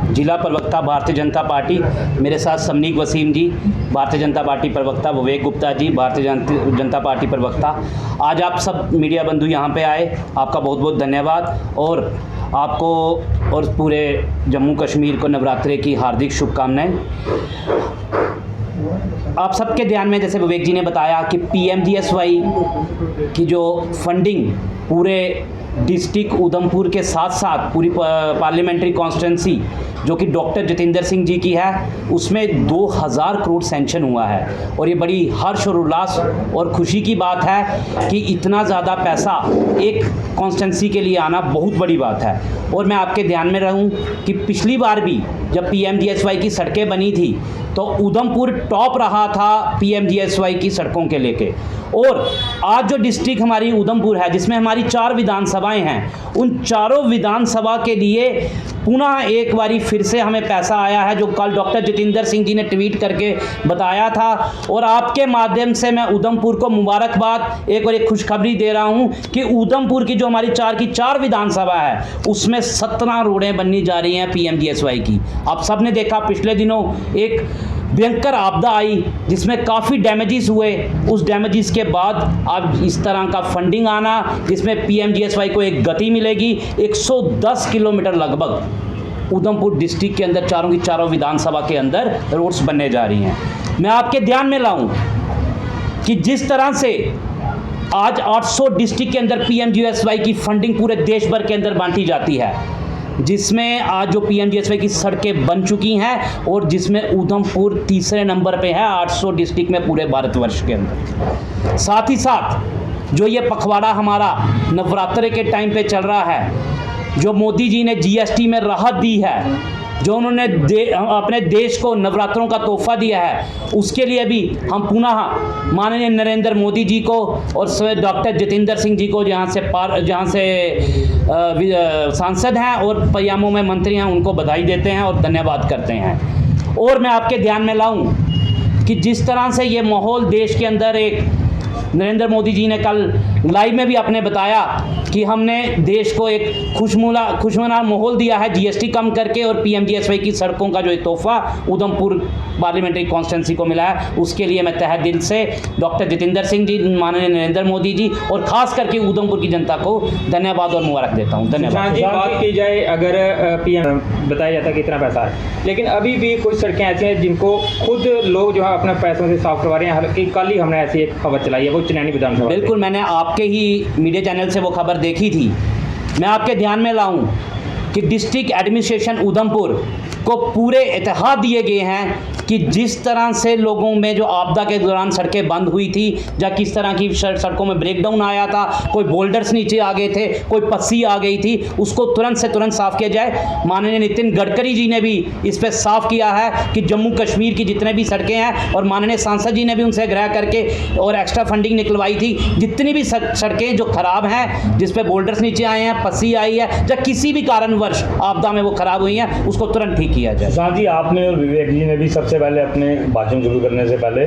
जिला प्रवक्ता भारतीय जनता पार्टी, मेरे साथ समनीक वसीम जी भारतीय जनता पार्टी प्रवक्ता, विवेक गुप्ता जी भारतीय जनता पार्टी प्रवक्ता। आज आप सब मीडिया बंधु यहाँ पे आए, आपका बहुत बहुत धन्यवाद और आपको और पूरे जम्मू कश्मीर को नवरात्रे की हार्दिक शुभकामनाएं। आप सबके ध्यान में, जैसे विवेक जी ने बताया कि PMGSY की जो फंडिंग पूरे डिस्ट्रिक्ट उधमपुर के साथ साथ पूरी पार्लियामेंट्री कॉन्स्टिट्यूंसी जो कि डॉक्टर जितेंद्र सिंह जी की है, उसमें 2000 करोड़ सैंक्शन हुआ है और ये बड़ी हर्ष और उल्लास और खुशी की बात है कि इतना ज़्यादा पैसा एक कॉन्स्टिट्यूंसी के लिए आना बहुत बड़ी बात है। और मैं आपके ध्यान में रहूं कि पिछली बार भी जब PMGSY की सड़कें बनी थी तो उधमपुर टॉप रहा था PMGSY की सड़कों के लेके। और आज जो डिस्ट्रिक्ट हमारी उधमपुर है, जिसमें हमारी 4 विधानसभाएं हैं, उन चारों विधानसभा के लिए पुनः एक बारी फिर से हमें पैसा आया है, जो कल डॉक्टर जितेंद्र सिंह जी ने ट्वीट करके बताया था। और आपके माध्यम से मैं उधमपुर को मुबारकबाद, एक बार एक खुशखबरी दे रहा हूं कि उधमपुर की जो हमारी 4 विधानसभा है, उसमें 17 रोडें बननी जा रही हैं PMGSY की। आप सब ने देखा पिछले दिनों एक भयंकर आपदा आई जिसमें काफ़ी डैमेजेस हुए, उस डैमेजेस के बाद अब इस तरह का फंडिंग आना जिसमें PMGSY को एक गति मिलेगी। 110 किलोमीटर लगभग उधमपुर डिस्ट्रिक्ट के अंदर चारों की चारों विधानसभा के अंदर रोड्स बनने जा रही हैं। मैं आपके ध्यान में लाऊं कि जिस तरह से आज 800 डिस्ट्रिक्ट के अंदर PMGSY की फंडिंग पूरे देश भर के अंदर बांटी जाती है, जिसमें आज जो PMGSY की सड़कें बन चुकी हैं और जिसमें उधमपुर तीसरे नंबर पे है 800 डिस्ट्रिक्ट में पूरे भारतवर्ष के अंदर। साथ ही साथ जो ये पखवाड़ा हमारा नवरात्रे के टाइम पे चल रहा है, जो मोदी जी ने GST में राहत दी है, जो उन्होंने अपने देश को नवरात्रों का तोहफा दिया है, उसके लिए भी हम पुनः माननीय नरेंद्र मोदी जी को और डॉक्टर जितेंद्र सिंह जी को जहाँ से सांसद हैं और पयामों में मंत्री हैं, उनको बधाई देते हैं और धन्यवाद करते हैं। और मैं आपके ध्यान में लाऊं कि जिस तरह से ये माहौल देश के अंदर, एक नरेंद्र मोदी जी ने कल लाइव में भी आपने बताया कि हमने देश को एक खुशनुमा माहौल दिया है GST कम करके, और PMGSY की सड़कों का जो एक तोहफा उधमपुर पार्लियामेंट्री कॉन्स्टिट्यूंसी को मिला है, उसके लिए मैं तहे दिल से डॉक्टर जितेंद्र सिंह जी, माननीय नरेंद्र मोदी जी और खास करके उधमपुर की जनता को धन्यवाद और मुबारक देता हूँ। धन्यवाद। बात की जाए, अगर PM बताया जाता है कि इतना पैसा है, लेकिन अभी भी कुछ सड़कें ऐसी हैं जिनको खुद लोग जो है अपने पैसों से साफ करवा रहे हैं। कल ही हमने ऐसी एक खबर चलाई है, वो चनैनी विधानसभा। बिल्कुल, मैंने आपके ही मीडिया चैनल से वो खबर देखी थी। मैं आपके ध्यान में लाऊं कि डिस्ट्रिक्ट एडमिनिस्ट्रेशन उधमपुर को पूरे इत्तेहाद दिए गए हैं कि जिस तरह से लोगों में जो आपदा के दौरान सड़कें बंद हुई थी, या किस तरह की सड़कों में ब्रेकडाउन आया था, कोई बोल्डर्स नीचे आ गए थे, कोई पस्सी आ गई थी, उसको तुरंत से तुरंत साफ़ किया जाए। माननीय नितिन गडकरी जी ने भी इस पर साफ़ किया है कि जम्मू कश्मीर की जितने भी सड़कें हैं, और माननीय सांसद जी ने भी उनसे आग्रह करके और एक्स्ट्रा फंडिंग निकलवाई थी, जितनी भी सड़कें जो ख़राब हैं, जिस पर बोल्डर्स नीचे आए हैं, पस्सी आई है, या किसी भी कारणवश आपदा में वो ख़राब हुई हैं, उसको तुरंत ठीक किया जाए। हाँ जी, आपने और विवेक जी ने भी सबसे पहले अपने भाषण शुरू करने से पहले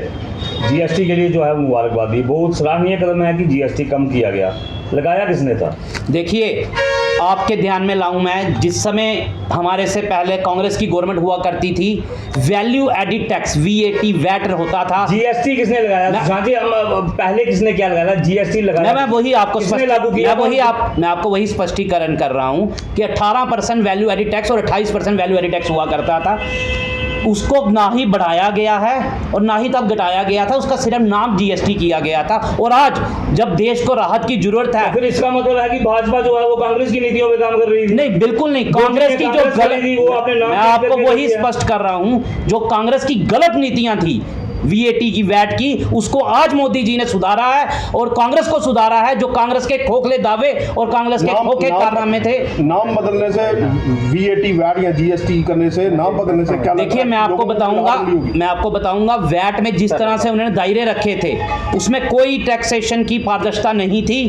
GST के लिए जो है मुबारकबाद दी। बहुत सराहनीय कदम है कि GST कम किया गया। लगाया किसने था? देखिए, आपके ध्यान में लाऊं मैं, जिस समय हमारे से पहले कांग्रेस की गवर्नमेंट हुआ करती थी, वैल्यू एडिड टैक्स VAT होता था। GST किसने लगाया? हम पहले किसने क्या लगाया था? GST लगाया। मैं वही आपको मैं आपको वही स्पष्टीकरण कर रहा हूं कि 18% वैल्यू एडिड टैक्स और 28% वैल्यू एडिड टैक्स हुआ करता था। उसको ना ही बढ़ाया गया है और ना ही तब घटाया गया था, उसका सिर्फ नाम GST किया गया था। और आज जब देश को राहत की जरूरत है, फिर इसका मतलब है कि भाजपा जो है वो कांग्रेस की नीतियों पे काम कर रही है? नहीं, बिल्कुल नहीं। कांग्रेस की जो गलत, मैं आपको वही स्पष्ट कर रहा हूं, जो कांग्रेस की गलत नीतियां थी VAT की, उसको आज मोदी जी ने सुधारा है और कांग्रेस को सुधारा है। जो कांग्रेस के खोखले दावे और कांग्रेस के खोखले कारनामे थे, नाम बदलने से, VAT या GST करने से, नाम बदलने से क्या? देखिए, मैं आपको बताऊंगा VAT में जिस तरह से उन्होंने दायरे रखे थे, उसमें कोई टैक्सेशन की पारदर्शिता नहीं थी।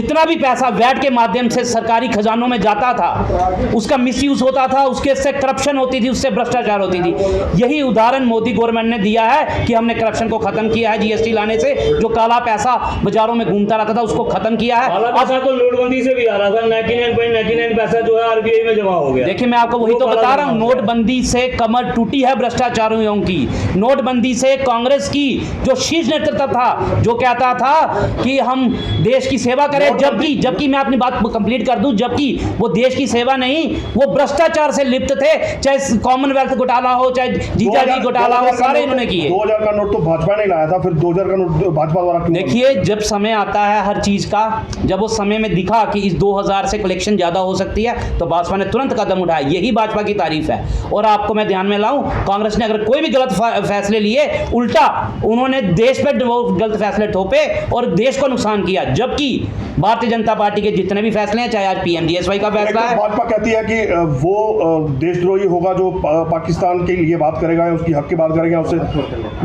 जितना भी पैसा वैट के माध्यम से सरकारी खजानों में जाता था, उसका मिसयूज होता था, उसके से करप्शन होती थी, उससे भ्रष्टाचार होती थी। यही उदाहरण मोदी गवर्नमेंट ने दिया है कि हमने करप्शन को खत्म किया है जीएसटी लाने से। जो काला पैसा बाजारों में घूमता रहता था उसको खत्म किया है। काला पैसा तो नोटबंदी से भी आ रहा था, 99.99 पैसा जो है आरबीआई में जमा हो गया। देखिए, मैं आपको वही तो बता रहा हूँ, नोटबंदी से कमर टूटी है भ्रष्टाचारियों की। नोटबंदी से कांग्रेस की जो शीर्ष नेतृत्व था, जो कहता था कि हम देश की सेवा करें, जबकि मैं अपनी बात कंप्लीट कर दूं, जबकि वो देश की सेवा नहीं, वो भ्रष्टाचार से लिप्त थे। चाहे कॉमनवेल्थ घोटाला हो, चाहे जीजाजी घोटाला हो, सारे इन्होंने किए। 2000 का नोट तो भाजपा ने लाया था, फिर 2000 का नोट भाजपा द्वारा क्यों? देखिए, जब समय आता है हर चीज का, जब वो समय में दिखा कि इस 2000 से कलेक्शन ज्यादा हो सकती है, तो भाजपा ने तुरंत कदम उठाया। यही भाजपा की तारीफ है। और आपको मैं ध्यान में लाऊं, कांग्रेस ने अगर कोई भी गलत फैसले लिए, उल्टा उन्होंने देश पे गलत फैसले थोपे और देश को नुकसान किया। जबकि भारतीय जनता पार्टी के जितने भी फैसले हैं, चाहे आज पीएमजीएसवाई का फैसला है, भाजपा कहती है कि वो देशद्रोही होगा जो पाकिस्तान के लिए बात करेगा या उसकी हक की बात करेगा उससे।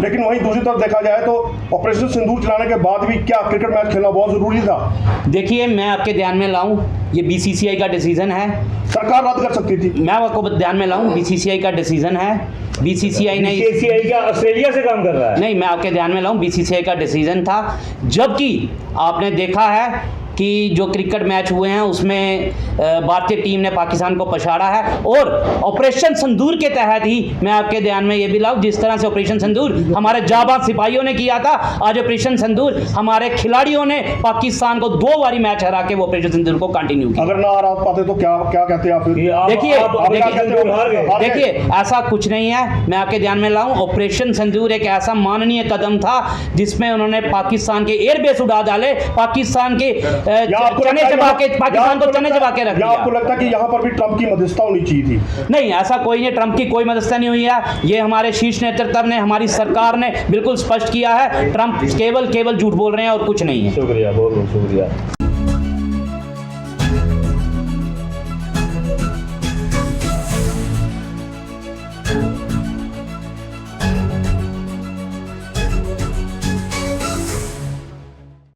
लेकिन वहीं दूसरी तरफ देखा जाए तो ऑपरेशन सिंदूर चलाने के बाद भी क्या क्रिकेट मैच खेलना बहुत जरूरी था? देखिए, मैं आपके ध्यान में लाऊं, ये बीसीसीआई का डिसीजन है। सरकार रद्द कर सकती थी। मैं आपको ध्यान में लाऊं, बीसीसीआई का डिसीजन है। बीसीसीआई ने बीसीसीआई क्या ऑस्ट्रेलिया से काम कर रहा है? नहीं, मैं आपके ध्यान में लाऊं, बीसीसीआई का डिसीजन था। जबकि आपने देखा है कि जो क्रिकेट मैच हुए हैं उसमें भारतीय टीम ने पाकिस्तान को पछाड़ा है। और ऑपरेशन सिंदूर के तहत ही मैं आपके ध्यान में ये भी लाऊं, जिस तरह से ऑपरेशन सिंदूर हमारे जाबाज सिपाहियों ने किया था, आज ऑपरेशन सिंदूर हमारे खिलाड़ियों ने पाकिस्तान को 2 बारी मैच हरा के वो ऑपरेशन सिंदूर को कंटिन्यू किया। अगर ना हरा पाते तो क्या क्या कहते हैं आप? देखिए, ऐसा कुछ नहीं है। मैं आपके ध्यान में लाऊं, ऑपरेशन सिंदूर एक ऐसा माननीय कदम था जिसमें उन्होंने पाकिस्तान के एयरबेस उड़ा डाले, पाकिस्तान के चने चबा के, पाकिस्तान को चने चबा के रख दिया। आपको लगता है कि यहाँ पर भी ट्रंप की मध्यस्थता होनी चाहिए थी? नहीं, ऐसा कोई नहीं, ट्रंप की कोई मध्यस्थता नहीं हुई है। ये हमारे शीर्ष नेतृत्व ने, हमारी सरकार ने बिल्कुल स्पष्ट किया है, ट्रंप केवल झूठ बोल रहे हैं और कुछ नहीं है। शुक्रिया, बहुत बहुत शुक्रिया।